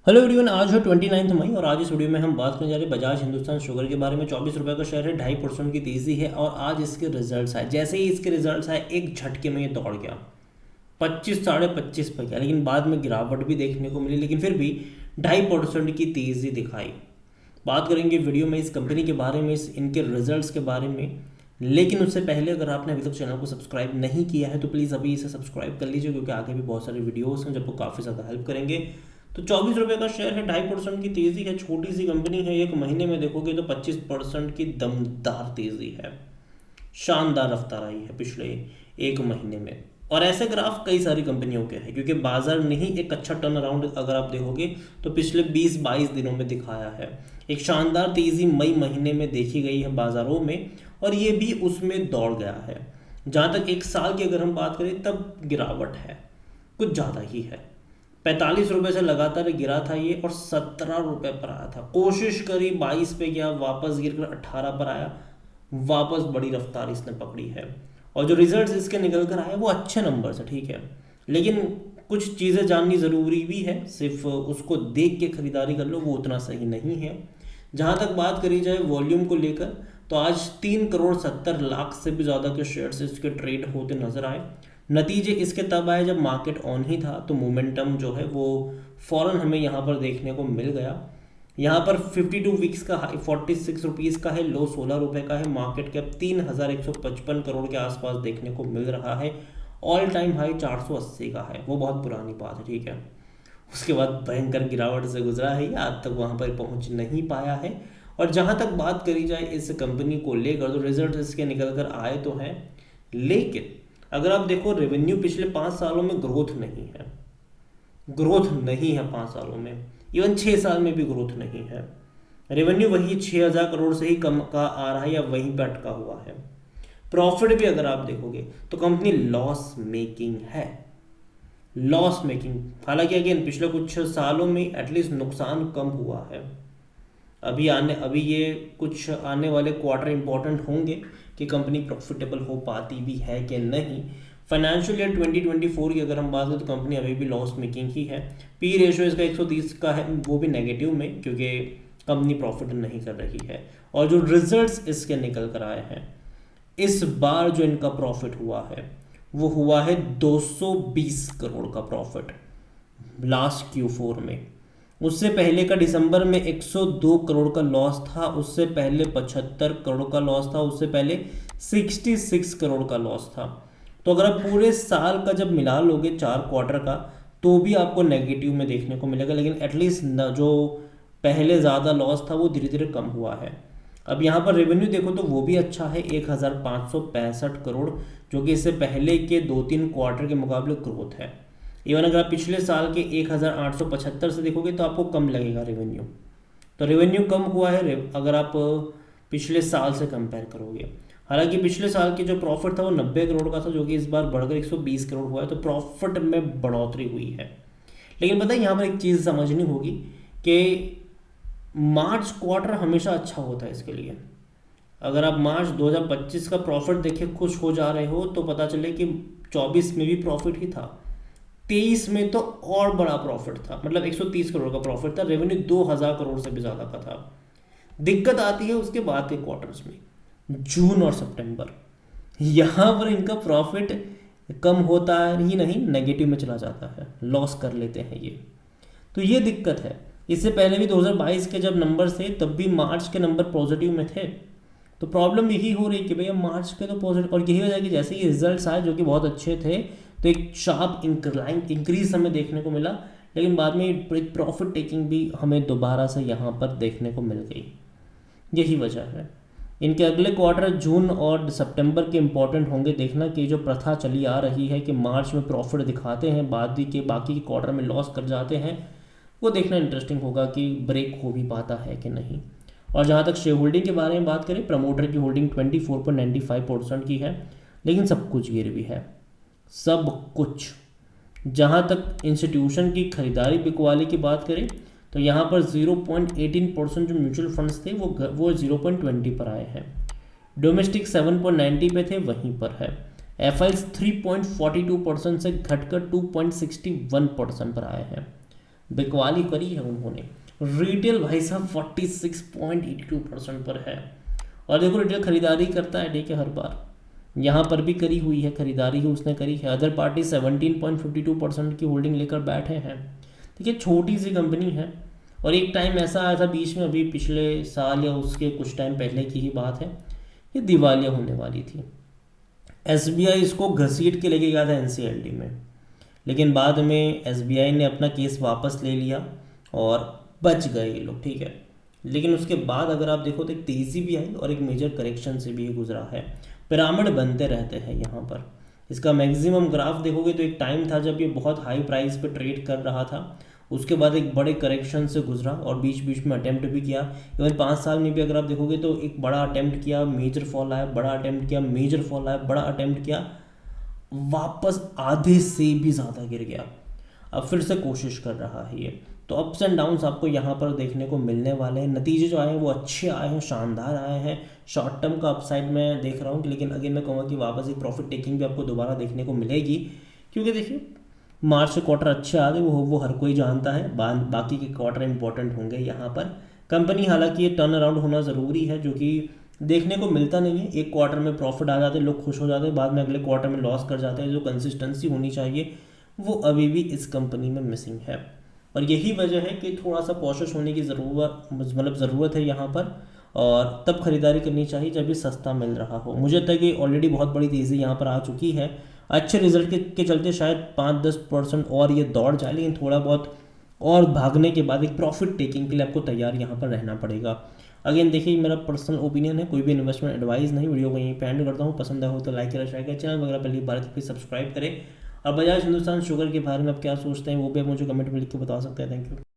Hello everyone, आज है 29 मई और आज इस वीडियो में हम बात करने जा रहे हैं बजाज हिंदुस्तान शुगर के बारे में। 24 रुपये का शेयर है, 2.5% की तेज़ी है और आज इसके रिजल्ट्स आए। जैसे ही इसके रिजल्ट्स आए एक झटके में ये दौड़ गया, 25 साढ़े 25 पे गया, लेकिन बाद में गिरावट भी देखने को मिली, लेकिन फिर भी 2.5% की तेज़ी दिखाई। बात करेंगे वीडियो में इस कंपनी के बारे में, इनके रिजल्ट्स के बारे में। लेकिन उससे पहले अगर आपने अभी तक चैनल को सब्सक्राइब नहीं किया है तो प्लीज़ अभी इसे सब्सक्राइब कर लीजिए, क्योंकि आगे भी बहुत सारे वीडियोस हैं जो आपको काफ़ी ज़्यादा हेल्प करेंगे। तो 24 रुपये का शेयर है, 2.5% की तेज़ी है, छोटी सी कंपनी है। एक महीने में देखोगे तो 25% की दमदार तेज़ी है, शानदार रफ्तार आई है पिछले एक महीने में। और ऐसे ग्राफ कई सारी कंपनियों के हैं, क्योंकि बाजार ने ही एक अच्छा टर्न अराउंड अगर आप देखोगे तो पिछले 20-22 दिनों में दिखाया है। एक शानदार तेज़ी मई महीने में देखी गई है बाजारों में, और ये भी उसमें दौड़ गया है। जहाँ तक एक साल की अगर हम बात करें तब गिरावट है, कुछ ज़्यादा ही है। 45 रुपये से लगातार गिरा था ये और 17 रुपये पर आया था। कोशिश करी 22 पे गया, वापस गिर कर 18 पर आया, वापस बड़ी रफ्तार इसने पकड़ी है। और जो रिजल्ट्स इसके निकल कर आए वो अच्छे नंबर से, ठीक है, लेकिन कुछ चीज़ें जाननी ज़रूरी भी है। सिर्फ उसको देख के खरीदारी कर लो वो उतना सही नहीं है। जहाँ तक बात करी जाए वॉल्यूम को लेकर, तो आज 3,70,00,000 से भी ज़्यादा के शेयर्स इसके ट्रेड होते नजर आए। नतीजे इसके तब आए जब मार्केट ऑन ही था, तो मोमेंटम जो है वो फ़ौरन हमें यहाँ पर देखने को मिल गया। यहाँ पर 52 वीक्स का हाई 46 रुपीज़ का है, लो 16 रुपये का है। मार्केट कैप 3,155 करोड़ के आसपास देखने को मिल रहा है। ऑल टाइम हाई 480 का है, वो बहुत पुरानी बात है, ठीक है। उसके बाद भयंकर गिरावट से गुजरा है ये, आज तक वहाँ पर पहुँच नहीं पाया है। और जहाँ तक बात करी जाए इस कंपनी को लेकर, तो रिजल्ट इसके निकल कर आए तो हैं, लेकिन अगर आप देखो रेवेन्यू पिछले 5 सालों में ग्रोथ नहीं है, ग्रोथ नहीं है 5 सालों में। इवन 6 साल में भी ग्रोथ नहीं है। रेवेन्यू वही 6,000 करोड़ से ही कम का आ रहा है या वहीं पे अटका हुआ है। प्रॉफिट भी अगर आप देखोगे तो कंपनी लॉस मेकिंग है, लॉस मेकिंग। हालांकि अगेन पिछले कुछ सालों में एटलीस्ट नुकसान कम हुआ है। अभी ये कुछ आने वाले क्वार्टर इंपॉर्टेंट होंगे कि कंपनी प्रॉफिटेबल हो पाती भी है कि नहीं। फाइनेंशियल ईयर 2024 की अगर हम बात करें तो कंपनी अभी भी लॉस मेकिंग ही है। पी रेशियो इसका 130 का है, वो भी नेगेटिव में, क्योंकि कंपनी प्रॉफिट नहीं कर रही है। और जो रिजल्ट्स इसके निकल कर आए हैं, इस बार जो इनका प्रॉफिट हुआ है वो हुआ है 220 करोड़ का प्रॉफिट लास्ट Q4 में। उससे पहले का दिसंबर में 102 करोड़ का लॉस था, उससे पहले 75 करोड़ का लॉस था, उससे पहले 66 करोड़ का लॉस था। तो अगर आप पूरे साल का जब मिला लोगे 4 क्वार्टर का, तो भी आपको नेगेटिव में देखने को मिलेगा। लेकिन एटलीस्ट जो पहले ज़्यादा लॉस था वो धीरे धीरे कम हुआ है। अब यहाँ पर रेवेन्यू देखो तो वो भी अच्छा है, 1,565 करोड़, जो कि इससे पहले के 2-3 क्वार्टर के मुकाबले ग्रोथ है। इवन अगर आप पिछले साल के 1,875 से देखोगे तो आपको कम लगेगा रेवेन्यू। तो रेवेन्यू कम हुआ है अगर आप पिछले साल से कंपेयर करोगे। हालांकि पिछले साल की जो प्रॉफिट था वो 90 करोड़ का था, जो कि इस बार बढ़कर 120 करोड़ हुआ है, तो प्रॉफिट में बढ़ोतरी हुई है। लेकिन पता है यहाँ पर एक चीज़ समझनी होगी कि मार्च क्वार्टर हमेशा अच्छा होता है इसके लिए। अगर आप मार्च 2025 का प्रॉफिट देखे खुश हो जा रहे हो, तो पता चले कि 24 में भी प्रॉफिट ही था, 23 में तो और बड़ा प्रॉफिट था, मतलब 130 करोड़ का प्रॉफिट था। रेवेन्यू 2,000 करोड़ से भी ज़्यादा का था। दिक्कत आती है उसके बाद के क्वार्टर्स में, जून और सितंबर। यहाँ पर इनका प्रॉफिट कम होता ही नहीं, नेगेटिव में चला जाता है, लॉस कर लेते हैं ये। तो ये दिक्कत है। इससे पहले भी 2022 के जब नंबर थे तब भी मार्च के नंबर पॉजिटिव में थे। तो प्रॉब्लम यही हो रही है कि भैया मार्च के तो पॉजिटिव, और यही वजह कि जैसे ही रिजल्ट्स आए जो कि बहुत अच्छे थे, तो एक शार्प इंक्रीज हमें देखने को मिला। लेकिन बाद में एक प्रॉफिट टेकिंग भी हमें दोबारा से यहाँ पर देखने को मिल गई। यही वजह है। इनके अगले क्वार्टर जून और सितंबर के इंपॉर्टेंट होंगे। देखना कि जो प्रथा चली आ रही है कि मार्च में प्रॉफिट दिखाते हैं, बाकी के क्वार्टर में लॉस कर जाते हैं, वो देखना इंटरेस्टिंग होगा कि ब्रेक हो भी पाता है कि नहीं। और जहाँ तक शेयर होल्डिंग के बारे में बात करें, प्रमोटर की होल्डिंग 24.95% की है, लेकिन सब कुछ गिर भी है, सब कुछ। जहाँ तक इंस्टीट्यूशन की खरीदारी बिकवाली की बात करें, तो यहाँ पर 0.18% जो म्यूचुअल फंड्स थे वो 0.20 पर आए हैं। डोमेस्टिक 7.90 पे थे, वहीं पर है। एफआईज 3.42% से घटकर 2.61% पर आए हैं। बिकवाली करी है उन्होंने। रिटेल भाई साहब 46.82% पर है। और देखो रिटेल खरीदारी करता है, ठीक है, हर बार यहाँ पर भी करी हुई है खरीदारी ही उसने करी है। अदर पार्टी 17.52% की होल्डिंग लेकर बैठे हैं। देखिए छोटी सी कंपनी है, और एक टाइम ऐसा आया था बीच में, अभी पिछले साल या उसके कुछ टाइम पहले की ही बात है, ये दिवालिया होने वाली थी। एसबीआई इसको घसीट के लेके गया था एनसीएलटी में, लेकिन बाद में एसबीआई ने अपना केस वापस ले लिया और बच गए ये लोग, ठीक है। लेकिन उसके बाद अगर आप देखो तो एक तेज़ी भी आई और एक मेजर करेक्शन से भी ये गुजरा है। पिरामिड बनते रहते हैं यहाँ पर। इसका मैक्सिमम ग्राफ देखोगे तो एक टाइम था जब ये बहुत हाई प्राइस पे ट्रेड कर रहा था, उसके बाद एक बड़े करेक्शन से गुजरा और बीच बीच में अटेम्प्ट भी किया। इवन 5 साल में भी अगर आप देखोगे तो एक बड़ा अटेम्प्ट किया, मेजर फॉल आया, बड़ा अटेम्प्ट किया, मेजर फॉल आया, बड़ा अटेम्प्ट किया, वापस आधे से भी ज़्यादा गिर गया। अब फिर से कोशिश कर रहा है ये। तो अप्स एंड डाउन्स आपको यहाँ पर देखने को मिलने वाले हैं। नतीजे जो आए हैं वो अच्छे आए हैं, शानदार आए हैं। शॉर्ट टर्म का अपसाइड मैं देख रहा हूँ, लेकिन अगेन मैं कहूँगा कि वापस एक प्रॉफिट टेकिंग भी आपको दोबारा देखने को मिलेगी, क्योंकि देखिए मार्च के क्वार्टर अच्छे आ गए, वो हर कोई जानता है। बाकी के क्वार्टर इंपॉर्टेंट होंगे यहाँ पर। कंपनी हालांकि ये टर्न अराउंड होना ज़रूरी है, जो कि देखने को मिलता नहीं है। एक क्वार्टर में प्रॉफिट आ जाते हैं, लोग खुश हो जाते हैं, बाद में अगले क्वार्टर में लॉस कर जाते हैं। जो कंसिस्टेंसी होनी चाहिए वो अभी भी इस कंपनी में मिसिंग है, और यही वजह है कि थोड़ा सा कॉशियस होने की ज़रूरत है यहाँ पर। और तब खरीदारी करनी चाहिए जब ये सस्ता मिल रहा हो। मुझे लगता है कि ऑलरेडी बहुत बड़ी तेज़ी यहाँ पर आ चुकी है। अच्छे रिजल्ट के चलते शायद 5-10% और ये दौड़ जाए, लेकिन थोड़ा बहुत और भागने के बाद एक प्रॉफिट टेकिंग के लिए आपको तैयार यहाँ पर रहना पड़ेगा। अगेन देखिए मेरा पर्सनल ओपिनियन है, कोई भी इन्वेस्टमेंट एडवाइस नहीं। वीडियो को यहीं पे एंड करता हूँ। पसंद आया हो तो लाइक करें, शेयर करें, चैनल वगैरह पहली बार तो सब्सक्राइब करें। और बजाज हिंदुस्तान शुगर के बारे में आप क्या सोचते हैं वो भी आप मुझे कमेंट में लिख के बता सकते हैं। Thank you.